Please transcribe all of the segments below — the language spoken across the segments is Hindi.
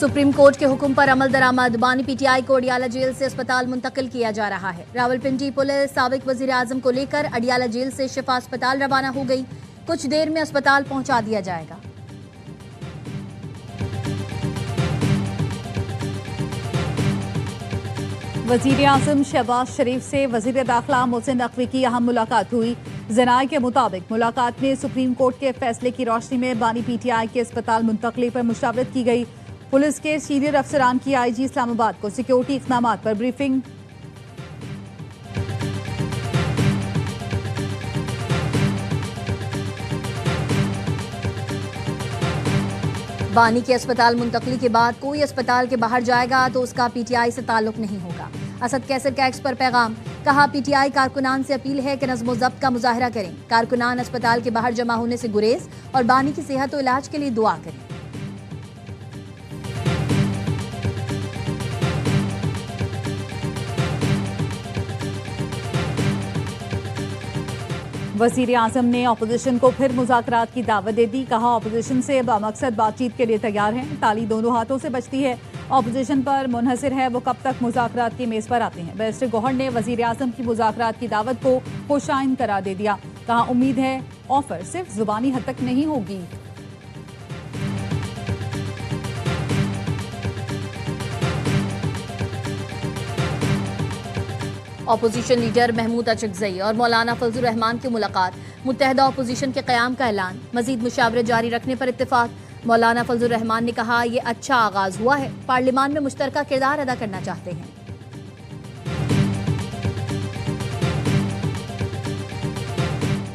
सुप्रीम कोर्ट के हुक्म पर अमल दरामद। बानी पीटीआई को अडियाला जेल से अस्पताल मुंतकिल किया जा रहा है। रावलपिंडी पुलिस साबिक वजीर आजम को लेकर अडियाला जेल से शिफा अस्पताल रवाना हो गई। कुछ देर में अस्पताल पहुंचा दिया जाएगा। वजीर आजम शहबाज शरीफ से वजीर दाखिला मोहसिन नकवी की अहम मुलाकात हुई। जनाए के मुताबिक मुलाकात में सुप्रीम कोर्ट के फैसले की रोशनी में बानी पीटीआई के अस्पताल मुंतकली पर मुशावरत की गई। पुलिस के सीनियर अफसरान की आईजी इस्लामाबाद को सिक्योरिटी इक़दामात पर ब्रीफिंग। बानी के अस्पताल मुंतकली के बाद कोई अस्पताल के बाहर जाएगा तो उसका पीटीआई से ताल्लुक नहीं होगा। असद कैसर का एक्स पर पैगाम। कहा, पीटीआई कारकुनान से अपील है कि नज़्म व ज़ब्त का मुजाहरा करें। कारकुनान अस्पताल के बाहर जमा होने से गुरेज और बानी की सेहत व इलाज के लिए दुआ करें। वजीर आजम ने अपोजिशन को फिर मुज़ाकरात की दावत दे दी। कहा, अपोजिशन से बामकसद बातचीत के लिए तैयार हैं। ताली दोनों हाथों से बचती है। अपोजिशन पर मुनहसर है वो कब तक मुज़ाकरात की मेज़ पर आते हैं। बैरिस्टर गौहर ने वजीर आजम की मुज़ाकरात की दावत को खुशाइन करार दे दिया। कहा, उम्मीद है ऑफर सिर्फ जुबानी हद तक नहीं होगी। अपोजिशन लीडर महमूद अचकजई और मौलाना फजलुर रहमान की मुलाकात। मुत्तहदा अपोजिशन के क़याम का ऐलान। मजीद मुशावरत जारी रखने पर इत्तेफाक। मौलाना फजलुर रहमान ने कहा, यह अच्छा आगाज हुआ है। पार्लियामान में मुश्तरका किरदार अदा करना चाहते हैं।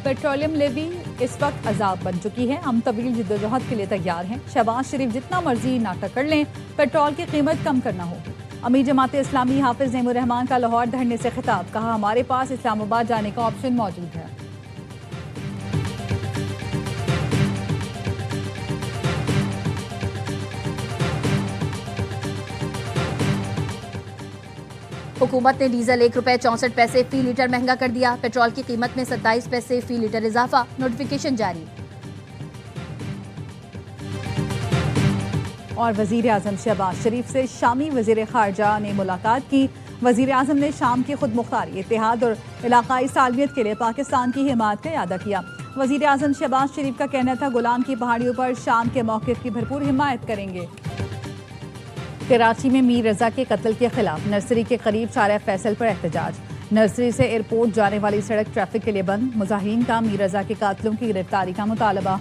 पेट्रोलियम लेवी इस वक्त अजाब बन चुकी है। हम तवील जिद्दोजहद के लिए तैयार हैं। शहबाज शरीफ जितना मर्जी नाटक कर लें, पेट्रोल की कीमत कम करना होगी। अमीर जमात इस्लामी हाफिज नईमुर रहमान का लाहौर धरने से खिताब। कहा, हमारे पास इस्लामाबाद जाने का ऑप्शन मौजूद है। हुकूमत ने डीजल ₹1.64 फी लीटर महंगा कर दिया। पेट्रोल की कीमत में 27 पैसे फी लीटर इजाफा। नोटिफिकेशन जारी। और वजीर आजम शहबाज शरीफ से शामी वजीर खारजा ने मुलाकात की। वजीर आजम ने शाम की खुद मुख्तारी, इत्तेहाद और इलाकाई सालमियत के लिए पाकिस्तान की हिमायत का इरादा किया। वजीर आजम शहबाज शरीफ का कहना था, गोलान की पहाड़ियों पर शाम के मौक़िफ़ की भरपूर हिमायत करेंगे। कराची में मीर रजा के कत्ल के खिलाफ नर्सरी के करीब शारा फैसल पर एहतजाज। नर्सरी से एयरपोर्ट जाने वाली सड़क ट्रैफिक के लिए बंद। मुजाहिरीन का मीर रजा के कातिलों की गिरफ्तारी का मुतालबा।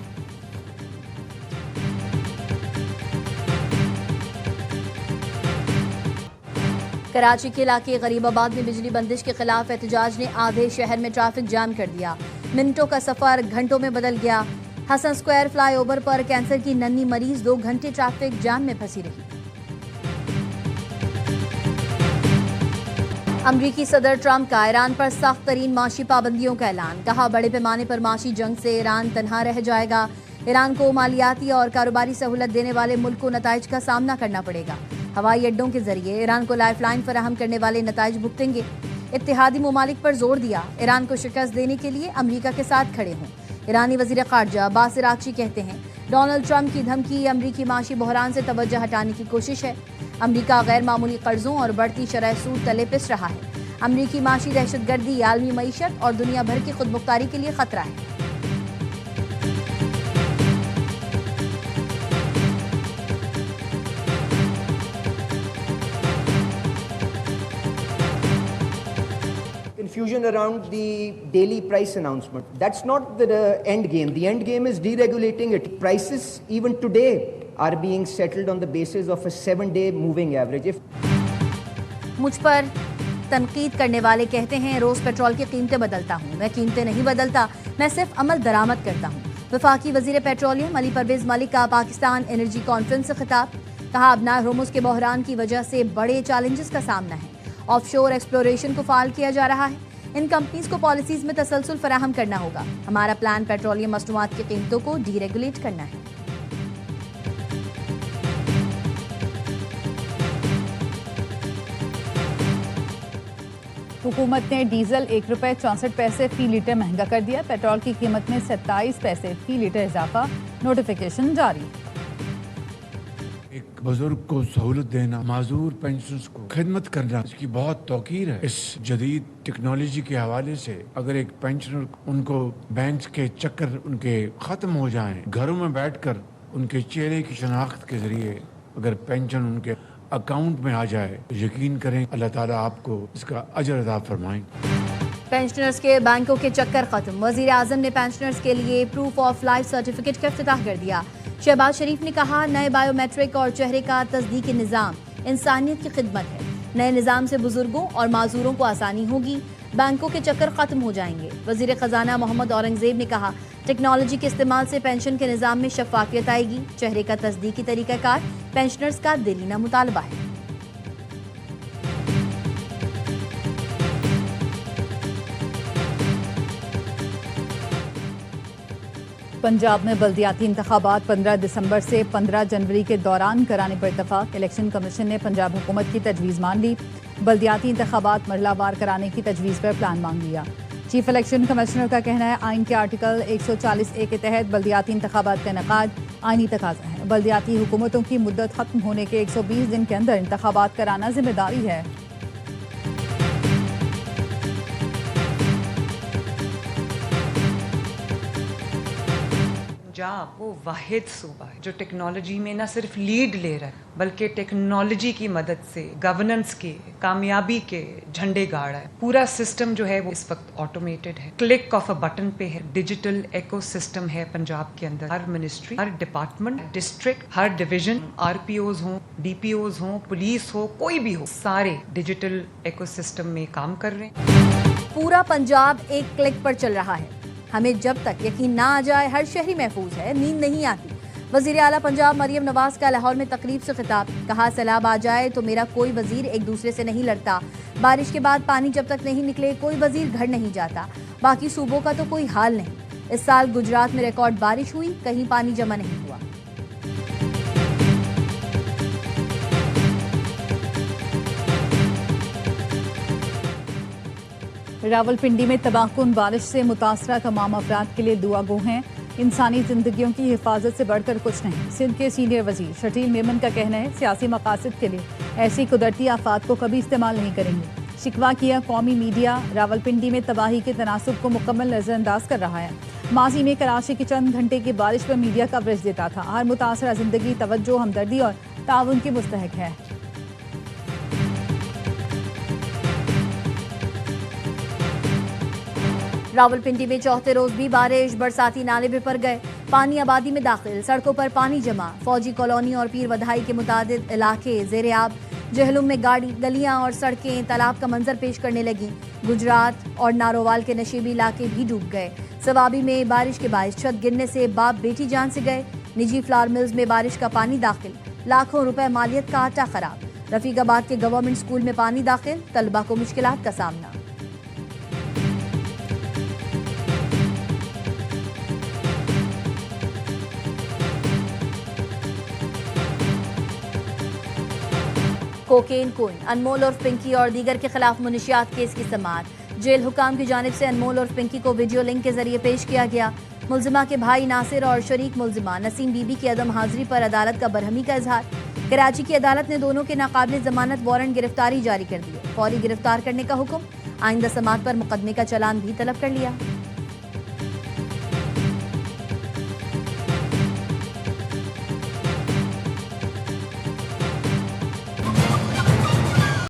कराची के इलाके गरीबाबाद में बिजली बंदिश के खिलाफ एहतजाज ने आधे शहर में ट्रैफिक जाम कर दिया। मिनटों का सफर घंटों में बदल गया। हसन स्क्वायर फ्लाईओवर पर कैंसर की नन्ही मरीज 2 घंटे ट्रैफिक जाम में फंसी रही। अमरीकी सदर ट्रंप का ईरान पर सख्त तरीन माशी पाबंदियों का ऐलान। कहा, बड़े पैमाने पर माशी जंग से ईरान तनहा रह जाएगा। ईरान को मालियाती और कारोबारी सहूलत देने वाले मुल्क को नताइज का सामना करना पड़ेगा। हवाई अड्डों के जरिए ईरान को लाइफलाइन फराहम करने वाले नताइज भुगतेंगे। इत्तेहादी मुमालिक पर जोर दिया, ईरान को शिकस्त देने के लिए अमरीका के साथ खड़े हों। ईरानी वजीर खारजा अब्बास अरागची कहते हैं, डोनाल्ड ट्रंप की धमकी अमरीकी माशी बहरान से तवज्जो हटाने की कोशिश है। अमरीका गैर मामूली कर्जों और बढ़ती शरह सूद तले पिस रहा है। अमरीकी माशी दहशतगर्दी, आलमी मईशत और दुनिया भर की खुदमुख्तारी के लिए खतरा है। Confusion around the daily price announcement. That's not the end game. The end game is deregulating it. Prices even today are being settled on the basis of a 7-day moving average. मुझ पर तनकीद करने वाले कहते हैं, रोज पेट्रोल की कीमतें बदलता हूँ। मैं कीमतें नहीं बदलता, मैं सिर्फ अमल दरामद करता हूँ। वफाकी वजीर पेट्रोलियम अली परवेज मलिक का पाकिस्तान एनर्जी कॉन्फ्रेंस से खिताब। कहा, अब नारमुज के बहरान की वजह से बड़े चैलेंजेस का सामना है। ऑफशोर एक्सप्लोरेशन को फाल किया जा रहा है। इन कंपनीज को पॉलिसीज में तसलसल फराहम करना होगा। हमारा प्लान पेट्रोलियम मसनूआत की कीमतों को डीरेगुलेट करना है। हुकूमत ने डीजल ₹1.64 फी लीटर महंगा कर दिया। पेट्रोल की कीमत में 27 पैसे फी लीटर इजाफा। नोटिफिकेशन जारी। एक बुजुर्ग को सहूलत देना, माजूर पेंशनर्स को खिदमत करना, इसकी बहुत तौकीर है। इस जदीद टेक्नोलॉजी के हवाले से अगर एक पेंशनर उनको बैंक के चक्कर उनके खत्म हो जाएं, घरों में बैठकर उनके चेहरे की शनाख्त के जरिए अगर पेंशन उनके अकाउंट में आ जाए तो यकीन करें अल्लाह ताला आपको इसका अजर अता फरमाएंगे। पेंशनर्स के बैंकों के चक्कर खत्म। वजीर आजम ने पेंशनर्स के लिए प्रूफ ऑफ लाइफ सर्टिफिकेट का इफ्तिताह कर दिया। शहबाज शरीफ ने कहा, नए बायोमेट्रिक और चेहरे का तस्दीकी निज़ाम इंसानियत की खिदमत है। नए निज़ाम से बुजुर्गों और माजूरों को आसानी होगी, बैंकों के चक्कर खत्म हो जाएंगे। वजीर खजाना मोहम्मद औरंगजेब ने कहा, टेक्नोलॉजी के इस्तेमाल से पेंशन के निज़ाम में शफाफियत आएगी। चेहरे का तस्दीकी तरीकाकार पेंशनर्स का दिलीना मुतालबा है। पंजाब में बल्दियाती इंतखाबात 15 दिसंबर से 15 जनवरी के दौरान कराने पर इत्तफाक। इलेक्शन कमीशन ने पंजाब हुकूमत की तजवीज़ मान ली। बल्दियाती इंतखाबात मरहलावार कराने की तजवीज़ पर प्लान मांग लिया। चीफ इलेक्शन कमिश्नर का कहना है, आइन के आर्टिकल 140A के तहत बल्दियाती इंतखाबात का इनेकाद आइनी तकाजा है। बल्दियाती हुकूमतों की मुद्दत खत्म होने के 120 दिन के अंदर इंतखाबात कराना जिम्मेदारी है। पंजाब वो वाहिद सूबा है जो टेक्नोलॉजी में ना सिर्फ लीड ले रहा है बल्कि टेक्नोलॉजी की मदद से गवर्नेंस के कामयाबी के झंडे गाड़ है। पूरा सिस्टम जो है वो इस वक्त ऑटोमेटेड है, क्लिक ऑफ अ बटन पे है। डिजिटल इकोसिस्टम है पंजाब के अंदर। हर मिनिस्ट्री, हर डिपार्टमेंट, डिस्ट्रिक्ट, हर डिवीजन, RPOs हों, DPOs हों, पुलिस हो, कोई भी हो, सारे डिजिटल इकोसिस्टम में काम कर रहे हैं। पूरा पंजाब एक क्लिक पर चल रहा है। हमें जब तक यकीन ना आ जाए हर शहरी महफूज है, नींद नहीं आती। वजीर आला पंजाब मरियम नवाज का लाहौर में तकरीब से खिताब। कहा, सैलाब आ जाए तो मेरा कोई वजीर एक दूसरे से नहीं लड़ता। बारिश के बाद पानी जब तक नहीं निकले कोई वजीर घर नहीं जाता। बाकी सूबों का तो कोई हाल नहीं। इस साल गुजरात में रिकॉर्ड बारिश हुई, कहीं पानी जमा नहीं हुआ। रावलपिंडी में तबाहकुन बारिश से मुतासरा तमाम अफराद के लिए दुआ गो हैं। इंसानी जिंदगियों की हिफाजत से बढ़कर कुछ नहीं। सिंध के सीनियर वजीर शकील मेमन का कहना है, सियासी मकासद के लिए ऐसी कुदरती आफात को कभी इस्तेमाल नहीं करेंगे। शिकवा किया, कौमी मीडिया रावलपिंडी में तबाही के तनासुब को मुकम्मल नजरअंदाज कर रहा है। माजी में कराची की चंद घंटे की बारिश पर मीडिया कवरेज देता था। हर मुतासरा जिंदगी तवज्जो, हमदर्दी और ताउन की मुस्तहक है। रावलपिंडी में चौथे रोज भी बारिश, बरसाती नाले भी भर गए, पानी आबादी में दाखिल, सड़कों पर पानी जमा। फौजी कॉलोनी और पीर वधाई के मुतादिद इलाके जेर आब। जहलुम में गलियां और सड़कें तालाब का मंजर पेश करने लगी। गुजरात और नारोवाल के नशीबी इलाके भी डूब गए। सवाबी में बारिश के बायस छत गिरने से बाप बेटी जान से गए। निजी फ्लावर मिल्स में बारिश का पानी दाखिल, लाखों रुपए मालियत का आटा खराब। रफीकाबाद के गवर्नमेंट स्कूल में पानी दाखिल, तलबा को मुश्किलात का सामना। कोकेन कोइन, अनमोल और पिंकी और दीगर के खिलाफ मुनशियात केस की समाअत। जेल हुकाम की जानिब से अनमोल और पिंकी को वीडियो लिंक के जरिए पेश किया गया। मुलजिमा के भाई नासिर और शरीक मुलजिमा नसीम बीबी की अदम हाजिरी पर अदालत का बरहमी का इजहार। कराची की अदालत ने दोनों के नाकाबिल जमानत वारंट गिरफ्तारी जारी कर दिए। फौरी गिरफ्तार करने का हुक्म। आइंदा समाअत पर मुकदमे का चालान भी तलब कर लिया।